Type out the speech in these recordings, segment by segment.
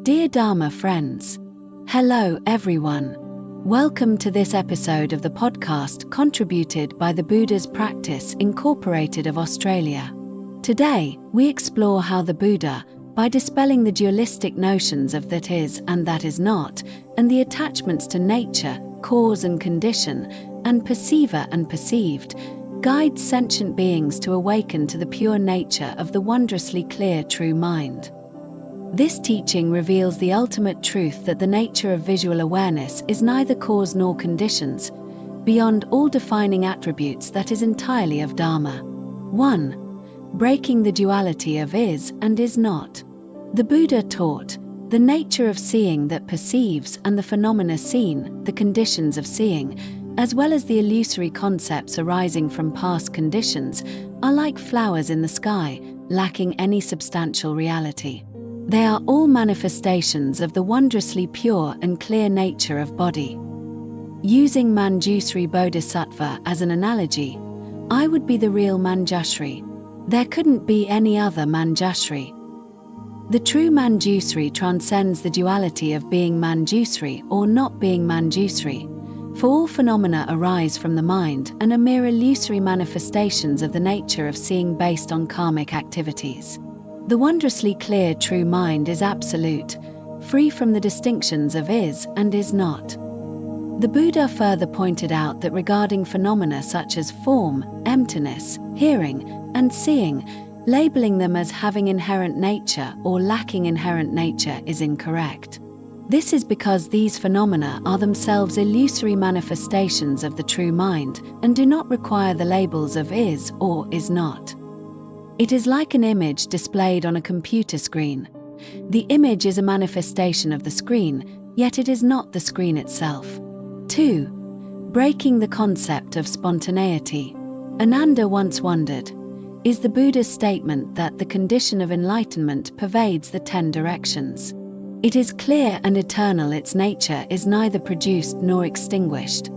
Dear Dharma friends, hello everyone. Welcome to this episode of the podcast contributed by the Buddha's Practice Incorporated of Australia. Today, we explore how the Buddha, by dispelling the dualistic notions of that is and that is not, and the attachments to nature, cause and condition, and perceiver and perceived, guides sentient beings to awaken to the pure nature of the wondrously clear true mind. This teaching reveals the ultimate truth that the nature of visual awareness is neither cause nor conditions, beyond all defining attributes that is entirely of Dharma. 1. Breaking the duality of is and is not. The Buddha taught, the nature of seeing that perceives and the phenomena seen, the conditions of seeing, as well as the illusory concepts arising from past conditions, are like flowers in the sky, lacking any substantial reality. They are all manifestations of the wondrously pure and clear nature of body. Using Manjushri Bodhisattva as an analogy, I would be the real Manjushri. There couldn't be any other Manjushri. The true Manjushri transcends the duality of being Manjushri or not being Manjushri, for all phenomena arise from the mind and are mere illusory manifestations of the nature of seeing based on karmic activities. The wondrously clear true mind is absolute, free from the distinctions of is and is not. The Buddha further pointed out that regarding phenomena such as form, emptiness, hearing, and seeing, labeling them as having inherent nature or lacking inherent nature is incorrect. This is because these phenomena are themselves illusory manifestations of the true mind and do not require the labels of is or is not. It is like an image displayed on a computer screen. The image is a manifestation of the screen, yet it is not the screen itself. 2. Breaking the concept of spontaneity. Ananda once wondered, is the Buddha's statement that the condition of enlightenment pervades the 10 directions? It is clear and eternal, its nature is neither produced nor extinguished.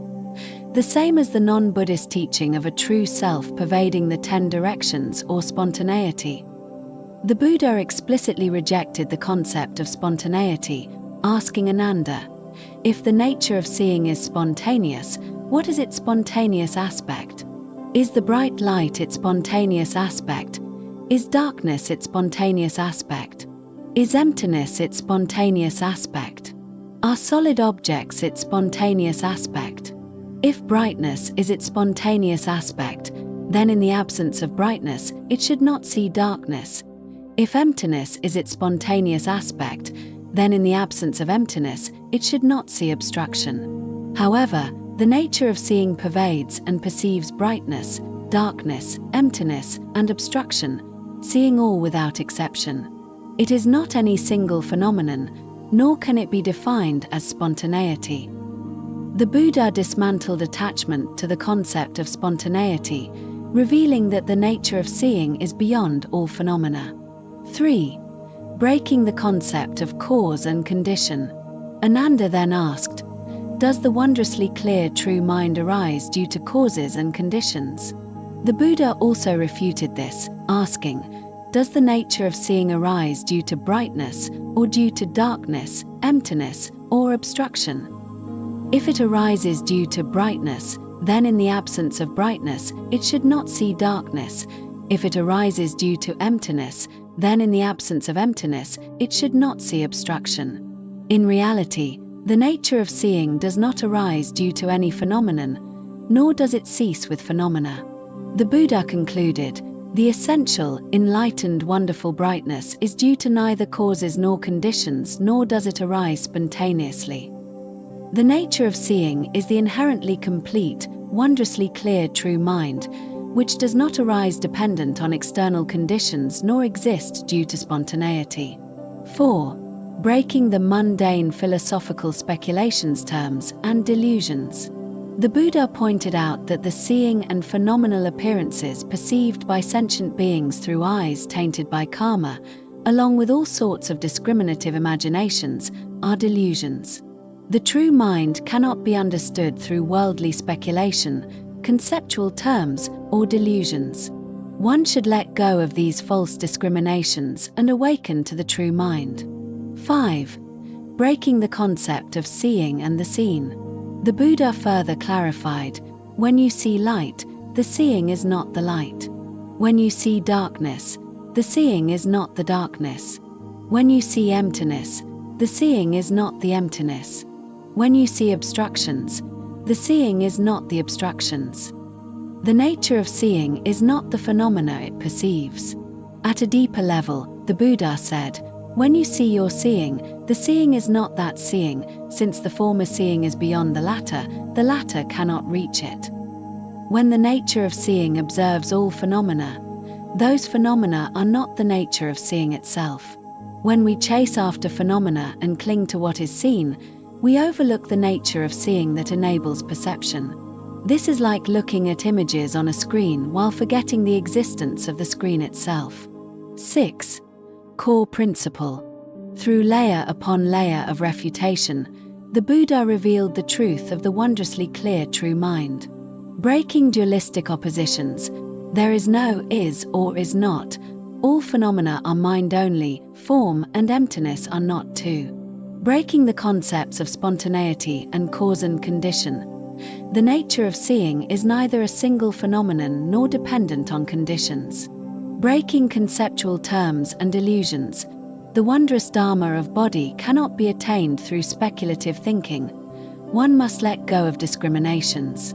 The same as the non-Buddhist teaching of a true self pervading the 10 directions or spontaneity. The Buddha explicitly rejected the concept of spontaneity, asking Ananda, if the nature of seeing is spontaneous, what is its spontaneous aspect? Is the bright light its spontaneous aspect? Is darkness its spontaneous aspect? Is emptiness its spontaneous aspect? Are solid objects its spontaneous aspect? If brightness is its spontaneous aspect, then in the absence of brightness, it should not see darkness. If emptiness is its spontaneous aspect, then in the absence of emptiness, it should not see obstruction. However, the nature of seeing pervades and perceives brightness, darkness, emptiness, and obstruction, seeing all without exception. It is not any single phenomenon, nor can it be defined as spontaneity. The Buddha dismantled attachment to the concept of spontaneity, revealing that the nature of seeing is beyond all phenomena. 3. Breaking the concept of cause and condition. Ananda then asked, does the wondrously clear true mind arise due to causes and conditions? The Buddha also refuted this, asking, does the nature of seeing arise due to brightness, or due to darkness, emptiness, or obstruction? If it arises due to brightness, then in the absence of brightness, it should not see darkness. If it arises due to emptiness, then in the absence of emptiness, it should not see obstruction. In reality, the nature of seeing does not arise due to any phenomenon, nor does it cease with phenomena. The Buddha concluded, the essential, enlightened, wonderful brightness is due to neither causes nor conditions, nor does it arise spontaneously. The nature of seeing is the inherently complete, wondrously clear true mind, which does not arise dependent on external conditions nor exist due to spontaneity. 4. Breaking the mundane philosophical speculations terms and delusions. The Buddha pointed out that the seeing and phenomenal appearances perceived by sentient beings through eyes tainted by karma, along with all sorts of discriminative imaginations, are delusions. The true mind cannot be understood through worldly speculation, conceptual terms, or delusions. One should let go of these false discriminations and awaken to the true mind. 5. Breaking the concept of seeing and the seen. The Buddha further clarified, when you see light, the seeing is not the light. When you see darkness, the seeing is not the darkness. When you see emptiness, the seeing is not the emptiness. When you see obstructions, the seeing is not the obstructions. The nature of seeing is not the phenomena it perceives. At a deeper level, the Buddha said, when you see your seeing, the seeing is not that seeing, since the former seeing is beyond the latter cannot reach it. When the nature of seeing observes all phenomena, those phenomena are not the nature of seeing itself. When we chase after phenomena and cling to what is seen, we overlook the nature of seeing that enables perception. This is like looking at images on a screen while forgetting the existence of the screen itself. 6. Core principle. Through layer upon layer of refutation, the Buddha revealed the truth of the wondrously clear true mind. Breaking dualistic oppositions, there is no is or is not, all phenomena are mind only, form and emptiness are not too. Breaking the concepts of spontaneity and cause and condition, the nature of seeing is neither a single phenomenon nor dependent on conditions. Breaking conceptual terms and illusions, the wondrous Dharma of body cannot be attained through speculative thinking. One must let go of discriminations.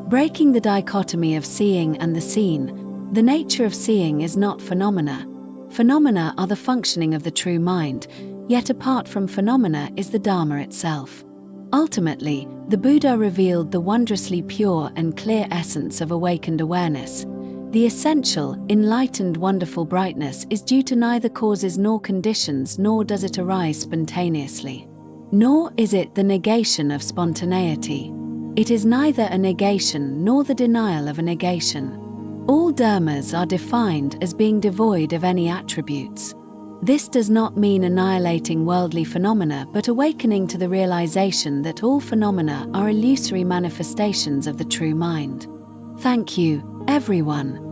Breaking the dichotomy of seeing and the seen, the nature of seeing is not phenomena. Phenomena are the functioning of the true mind, yet apart from phenomena is the Dharma itself. Ultimately, the Buddha revealed the wondrously pure and clear essence of awakened awareness. The essential, enlightened, wonderful brightness is due to neither causes nor conditions, nor does it arise spontaneously. Nor is it the negation of spontaneity. It is neither a negation nor the denial of a negation. All dharmas are defined as being devoid of any attributes. This does not mean annihilating worldly phenomena, but awakening to the realization that all phenomena are illusory manifestations of the true mind. Thank you, everyone.